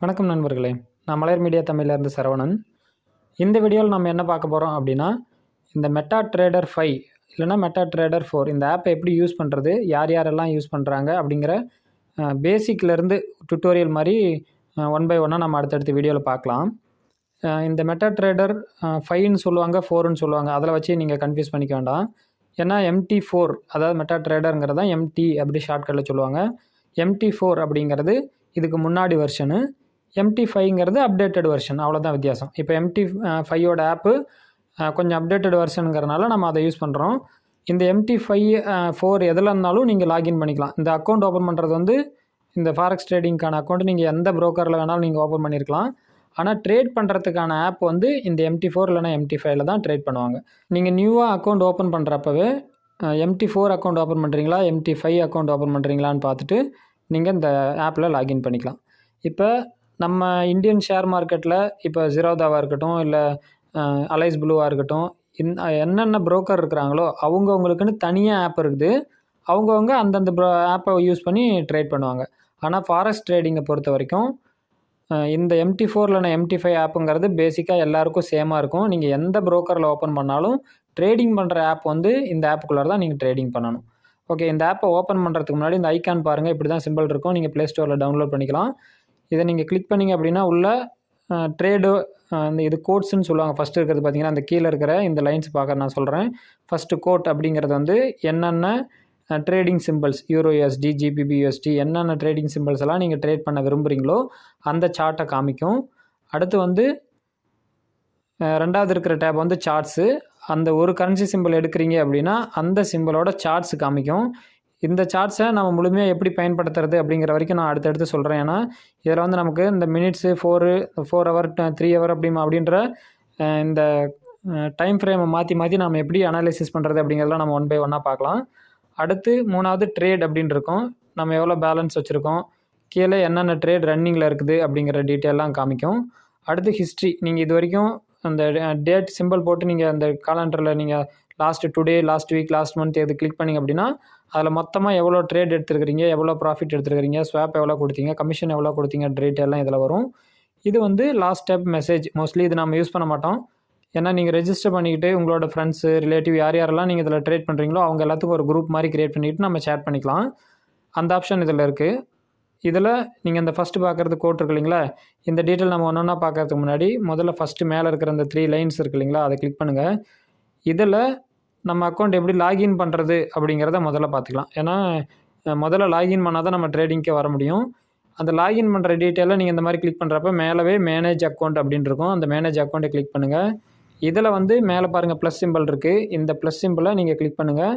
வணக்கம் நண்பர்களே, நான் மலர் மீடியா தமிழ்லேருந்து சரவணன். இந்த வீடியோவில் நம்ம என்ன பார்க்க போகிறோம் அப்படின்னா, இந்த MetaTrader 5 இல்லைனா MetaTrader 4 இந்த ஆப்பை எப்படி யூஸ் பண்ணுறது, யார் யாரெல்லாம் யூஸ் பண்ணுறாங்க அப்படிங்கிற பேசிக்லேருந்து டுட்டோரியல் மாதிரி ஒன் பை ஒன்னாக நம்ம அடுத்தடுத்த வீடியோவில் பார்க்கலாம். இந்த MetaTrader 5ன்னு சொல்லுவாங்க, 4ன்னு சொல்லுவாங்க. அதில் வச்சு நீங்கள் கன்ஃபியூஸ் பண்ணிக்க வேண்டாம். ஏன்னா MT4 அதாவது MetaTraderங்கிறது தான் MT அப்படி ஷார்ட்கட்டில் சொல்லுவாங்க. MT4 அப்படிங்கிறது இதுக்கு முன்னாடி வெர்ஷனு, MT5ங்கிறது அப்டேட்டட் வெர்ஷன், அவ்வளோதான் வித்தியாசம். இப்போ MT5ஓட ஆப்பு கொஞ்சம் அப்டேட்டட் வெர்ஷனுங்கிறனால நம்ம அதை யூஸ் பண்ணுறோம். இந்த MT4 எதில் இருந்தாலும் நீங்கள் லாகின் பண்ணிக்கலாம். இந்த அக்கௌண்ட் ஓப்பன் பண்ணுறது வந்து இந்த ஃபாரெக்ஸ் ட்ரேடிங்க்கான அக்கௌண்ட் நீங்கள் எந்த ப்ரோக்கரில் வேணாலும் நீங்கள் ஓப்பன் பண்ணியிருக்கலாம். ஆனால் ட்ரேட் பண்ணுறதுக்கான ஆப் வந்து இந்த MT4 இல்லைனா MT5ல தான் ட்ரேட் பண்ணுவாங்க. நீங்கள் நியூவாக அக்கௌண்ட் ஓப்பன் பண்ணுறப்பவே MT4 அக்கௌண்ட் ஓப்பன் பண்ணுறீங்களா, MT5 அக்கௌண்ட் ஓப்பன் பண்ணுறீங்களான்னு பார்த்துட்டு நீங்கள் இந்த ஆப்பில் லாகின் பண்ணிக்கலாம். இப்போ நம்ம இந்தியன் ஷேர் மார்க்கெட்டில் இப்போ ஜீரோதாவாக இருக்கட்டும், இல்லை அலைஸ் ப்ளூவாக இருக்கட்டும், என்னென்ன புரோக்கர் இருக்கிறாங்களோ அவங்கவுங்களுக்குன்னு தனியாக ஆப் இருக்குது. அவங்கவுங்க அந்தந்த ஆப்பை யூஸ் பண்ணி ட்ரேட் பண்ணுவாங்க. ஆனால் ஃபாரெக்ஸ் ட்ரேடிங்கை பொறுத்த வரைக்கும் இந்த MT4 இல்லைனா MT5 ஆப்புங்கிறது பேசிக்காக எல்லாருக்கும் சேமாக இருக்கும். நீங்கள் எந்த புரோக்கரில் ஓப்பன் பண்ணாலும் ட்ரேடிங் பண்ணுற ஆப் வந்து இந்த ஆப்புக்குள்ளே தான் நீங்கள் ட்ரேடிங் பண்ணணும். ஓகே, இந்த ஆப்பை ஓப்பன் பண்ணுறதுக்கு முன்னாடி இந்த ஐக்கான் பாருங்கள், இப்படி தான் சிம்பிள் இருக்கும். நீங்கள் ப்ளே ஸ்டோரில் டவுன்லோட் பண்ணிக்கலாம். இதை நீங்கள் கிளிக் பண்ணிங்க அப்படின்னா உள்ள ட்ரேடு அந்த இது கோட்ஸ்ன்னு சொல்லுவாங்க. ஃபஸ்ட்டு இருக்கிறது பார்த்தீங்கன்னா அந்த கீழே இருக்கிற இந்த லைன்ஸ் பார்க்க நான் சொல்கிறேன். ஃபஸ்ட்டு கோட் அப்படிங்கிறது வந்து என்னென்ன trading symbols EURUSD, GBP USD என்னென்ன ட்ரேடிங் சிம்பிள்ஸ் எல்லாம் நீங்கள் ட்ரேட் பண்ண விரும்புகிறீங்களோ அந்த சார்ட்டை காமிக்கும். அடுத்து வந்து ரெண்டாவது இருக்கிற டேப் வந்து சார்ட்ஸு. அந்த ஒரு கரன்சி சிம்பிள் எடுக்கிறீங்க அப்படின்னா அந்த சிம்பிளோட சார்ட்ஸ் காமிக்கும். இந்த சார்ட்ஸை நம்ம முழுமையாக எப்படி பயன்படுத்துறது அப்படிங்கிற வரைக்கும் நான் அடுத்தடுத்து சொல்கிறேன். ஏன்னா இதில் வந்து நமக்கு இந்த மினிட்ஸு 4 ஹவர் 3 ஹவர் அப்படின்ற இந்த டைம் ஃப்ரேமை மாற்றி நம்ம எப்படி அனாலிசிஸ் பண்ணுறது அப்படிங்கிறதெல்லாம் நம்ம ஒன் பை ஒன்னாக பார்க்கலாம். அடுத்து மூணாவது ட்ரேட் அப்படின்னு இருக்கும். நம்ம எவ்வளோ பேலன்ஸ் வச்சுருக்கோம், கீழே என்னென்ன ட்ரேட் ரன்னிங்கில் இருக்குது அப்படிங்கிற டீட்டெயிலாம் காமிக்கும். அடுத்து ஹிஸ்ட்ரி, நீங்கள் இது வரைக்கும் அந்த டேட் சிம்பிள் போட்டு நீங்கள் அந்த காலண்டரில் நீங்கள் last today, last week, last month எது கிளிக் பண்ணிங்க அப்படின்னா அதில் மொத்தமாக எவ்வளோ ட்ரேட் எடுத்துருக்கிறீங்க, எவ்வளோ ப்ராஃபிட் எடுத்துருக்கிறீங்க, ஸ்வாப் எவ்வளோ கொடுத்தீங்க, கமிஷன் எவ்வளோ கொடுத்தீங்க, டீட்டெயிலாம் இதில் வரும். இது வந்து லாஸ்ட் ஸ்டெப் மெசேஜ். மோஸ்ட்லி இது நம்ம யூஸ் பண்ண மாட்டோம். ஏன்னா நீங்கள் ரெஜிஸ்டர் பண்ணிக்கிட்டு உங்களோட ஃப்ரெண்ட்ஸு, ரிலேட்டிவ் யாரெல்லாம் நீங்கள் இதில் ட்ரேட் பண்ணுறீங்களோ அவங்க எல்லாத்துக்கும் ஒரு குரூப் மாதிரி க்ரியேட் பண்ணிவிட்டு நம்ம ஷேர் பண்ணிக்கலாம். அந்த ஆப்ஷன் இதில் இருக்குது. இதில் நீங்கள் இந்த ஃபஸ்ட்டு பார்க்குறது கோட் இருக்கு இல்லைங்களா, இந்த டீட்டெயில் நம்ம ஒன்றா பார்க்கறதுக்கு முன்னாடி முதல்ல ஃபஸ்ட்டு மேலே இருக்கிற அந்த 3 லைன்ஸ் இருக்குது இல்லைங்களா, அதை கிளிக் பண்ணுங்கள். இதில் நம்ம அக்கௌண்ட் எப்படி லாகின் பண்ணுறது அப்படிங்கிறத முதல்ல பார்த்துக்கலாம். ஏன்னா முதல்ல லாகின் பண்ணால் தான் நம்ம ட்ரேடிங்க்கே வர முடியும். அந்த லாகின் பண்ணுற டீட்டெயிலை நீங்கள் இந்த மாதிரி கிளிக் பண்ணுறப்ப மேலவே மேனேஜ் அக்கௌண்ட் அப்படின்னு இருக்கும். அந்த மேனேஜ் அக்கௌண்ட்டை கிளிக் பண்ணுங்கள். இதில் வந்து மேலே பாருங்கள் ப்ளஸ் சிம்பிள் இருக்குது. இந்த ப்ளஸ் சிம்பிளை நீங்கள் கிளிக் பண்ணுங்கள்.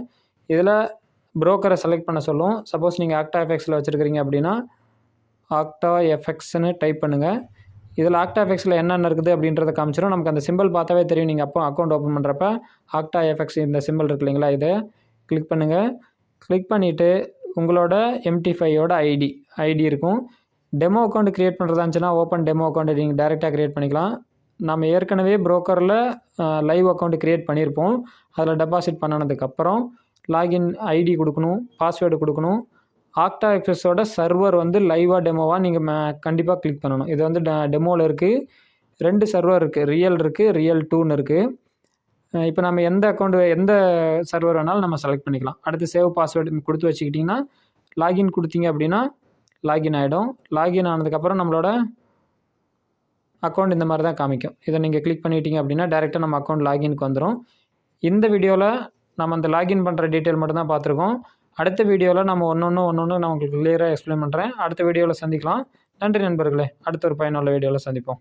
இதில் புரோக்கரை செலக்ட் பண்ண சொல்லும். சப்போஸ் நீங்கள் ஆக்டாஃபெக்ஸில் வச்சுருக்கிறீங்க அப்படின்னா ஆக்டாஃபெக்ஸ்ன்னு டைப் பண்ணுங்கள். இதில் ஆக்டாஃபெக்ஸில் என்னென்ன இருக்குது அப்படின்றத காமிச்சிடும். நமக்கு அந்த சிம்பிள் பார்த்தாவே தெரியும். நீங்கள் அப்போ அக்கௌண்ட் ஓப்பன் பண்ணுறப்ப ஆக்டாஃபெக்ஸ் இந்த சிம்பிள் இருக்கு இல்லைங்களா, இதை கிளிக் பண்ணுங்கள். கிளிக் பண்ணிவிட்டு உங்களோட MT5ஓட ஐடி இருக்கும். டெமோ அக்கௌண்ட் க்ரியேட் பண்ணுறதா இருந்துச்சுன்னா ஓப்பன் டெமோ அக்கௌண்ட்டை நீங்கள் டேரெக்டாக க்ரியேட் பண்ணிக்கலாம். நம்ம ஏற்கனவே ப்ரோக்கரில் லைவ் அக்கௌண்ட் க்ரியேட் பண்ணியிருப்போம். அதில் டெபாசிட் பண்ணினதுக்கப்புறம் லாகின் ஐடி கொடுக்கணும், பாஸ்வேர்டு கொடுக்கணும். ஆக்டாஃபெக்ஸோட சர்வர் வந்து லைவாக டெமோவாக நீங்கள் கண்டிப்பாக கிளிக் பண்ணணும். இது வந்து டெமோவில் இருக்குது. 2 சர்வர் இருக்குது, ரியல் இருக்குது, ரியல் 2ன்னு இருக்குது. இப்போ நம்ம எந்த சர்வர் வேணாலும் நம்ம செலக்ட் பண்ணிக்கலாம். அடுத்து சேவ் பாஸ்வேர்டு கொடுத்து வச்சுக்கிட்டிங்கன்னா லாகின் கொடுத்தீங்க அப்படின்னா லாகின் ஆகிடும். லாகின் ஆனதுக்கப்புறம் நம்மளோட அக்கௌண்ட் இந்த மாதிரி தான் காமிக்கும். இதை நீங்கள் கிளிக் பண்ணிட்டீங்க அப்படின்னா டேரெக்டாக நம்ம அக்கௌண்ட் லாகினுக்கு வந்துடும். இந்த வீடியோவில் நம்ம அந்த லாகின் பண்ணுற டீட்டெயில் மட்டும் தான் பார்த்துருக்கோம். அடுத்த வீடியோவில் நம்ம ஒன்று நான் உங்களுக்கு கிளியராக எக்ஸ்பிளைன் பண்ணுறேன். அடுத்த வீடியோவில் சந்திக்கலாம். நன்றி நண்பர்களே. அடுத்த ஒரு பயனுள்ள வீடியோவில் சந்திப்போம்.